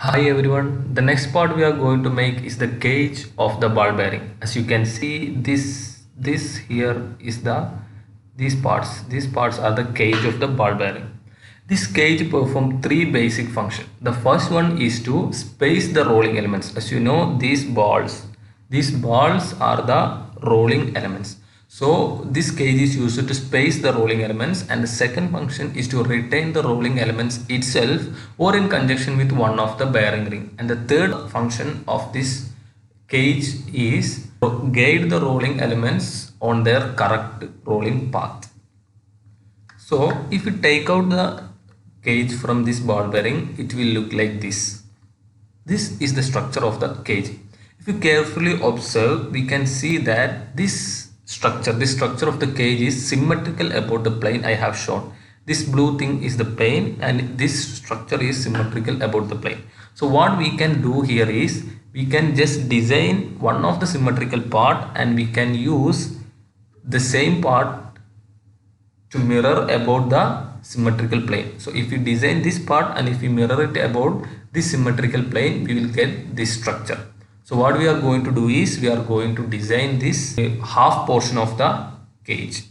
Hi everyone, the next part we are going to make is the cage of the ball bearing. As you can see, this here is these parts are the cage of the ball bearing. This cage performs three basic functions. The first one is to space the rolling elements. As you know, these balls are the rolling elements. So this cage is used to space the rolling elements, and the second function is to retain the rolling elements itself or in conjunction with one of the bearing ring. And the third function of this cage is to guide the rolling elements on their correct rolling path. So if you take out the cage from this ball bearing, it will look like this. This is the structure of the cage. If you carefully observe, we can see that this structure of the cage is symmetrical about the plane I have shown. This blue thing is the plane and this structure is symmetrical about the plane. So what we can do here is we can just design one of the symmetrical part and we can use the same part to mirror about the symmetrical plane. So if we design this part and if we mirror it about this symmetrical plane, we will get this structure. So what we are going to do is we are going to design this half portion of the cage.